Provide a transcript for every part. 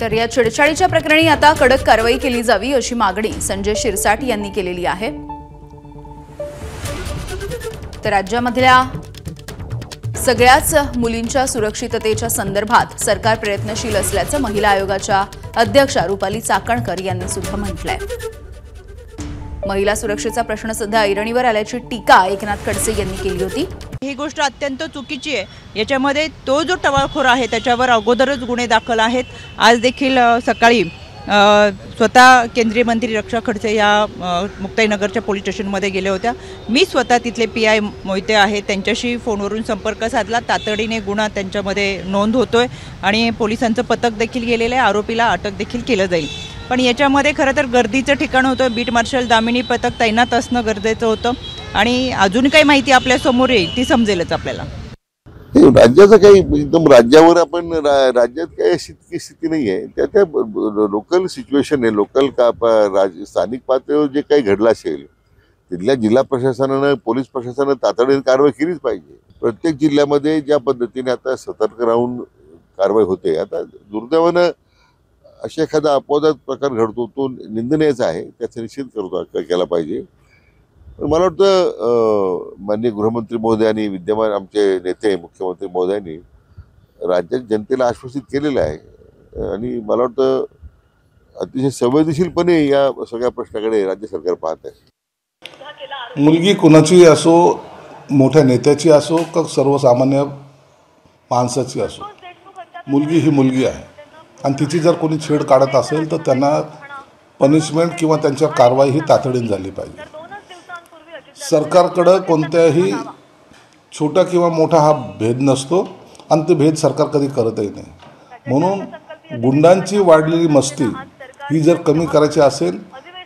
तर या छेडछाडीच्या प्रकरणी आता कडक कारवाई केली जावी अशी मागणी संजय शिरसाट यांनी केलेली आहे। तर राज्यामधल्या सगळ्याच मुलींच्या सुरक्षिततेच्या संदर्भात सरकार प्रयत्नशील असल्याचं महिला आयोगाच्या अध्यक्षा रुपाली चाकणकर यांनी सुद्धा म्हटलंय। महिला सुरक्षेचा प्रश्न सध्या ऐरणीवर आल्याची टीका एकनाथ खडसे यांनी केली होती। ही गोष्ट अत्यंत चुकीची आहे। याच्यामध्ये तो जो टवाळखोर आहे त्याच्यावर अगोदरच गुन्हे दाखल आहेत। आज देखील सकाळी स्वतः केंद्रीय मंत्री रक्षा खडसे या मुक्ताईनगरच्या पोलीस स्टेशनमध्ये गेले होत्या। मी स्वतः तिथले पीआय मोहिते आहे त्यांच्याशी फोनवरून संपर्क साधला। तातडीने गुन्हा त्यांच्यामध्ये नोंद होतोय आणि पोलिसांचं पथक देखील गेलेलं आहे। आरोपीला अटक देखील केलं जाईल। पण याच्यामध्ये खरं तर गर्दीचं ठिकाण होतं। बीट मार्शल दामिनी पथक तैनात असणं गरजेचं होतं आणि अजून काही माहिती आपल्या समोर येईल ती समजेलच आपल्याला। राज्याचं काही एकदम राज्यावर आपण राज्यात काही अशी स्थिती नाही आहे। त्या लोकल सिच्युएशन आहे। लोकल स्थानिक पातळीवर जे काही घडलं असेल तिथल्या जिल्हा प्रशासनानं पोलीस प्रशासनानं तातडीने कारवाई केलीच पाहिजे। प्रत्येक जिल्ह्यामध्ये ज्या पद्धतीने आता सतर्क राहून कारवाई होते, आता दुर्दैवानं अशा एखादा अपवादात प्रकार घडतो तो निंदनीयच आहे, त्याचा निषेध केला पाहिजे। मला वाटतं माननीय गृहमंत्री महोदयांनी विद्यमान आमचे नेते मुख्यमंत्री महोदयांनी राज्यात जनतेला आश्वासित केलेलं आहे आणि मला वाटतं अतिशय संवेदनशीलपणे या सगळ्या प्रश्नाकडे राज्य सरकार पाहत आहे। मुलगी कुणाची असो, मोठ्या नेत्याची असो का सर्वसामान्य माणसाची असो, मुलगी ही मुलगी आहे आणि तिची जर कोणी छेड काढत असेल तर त्यांना पनिशमेंट किंवा त्यांच्यावर कारवाई ही तातडीने झाली पाहिजे। सरकारकडे कोणत्याही छोटा किंवा मोठा हा भेद नसतो आणि ते भेद सरकार कधी करतही नाही। म्हणून गुंडांची वाढलेली मस्ती ही जर कमी करायची असेल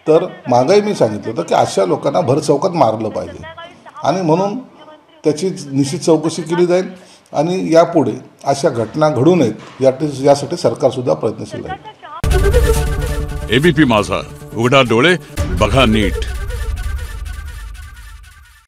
तर मागही मी सांगितलं होतं की अशा लोकांना भरचौकात मारलं पाहिजे आणि म्हणून त्याची निश्चित चौकशी केली जाईल आणि यापुढे अशा घटना घडू नयेत यासाठी सरकारसुद्धा प्रयत्नशील आहे। एबीपी माझा, उघडा डोळे बघा नीट।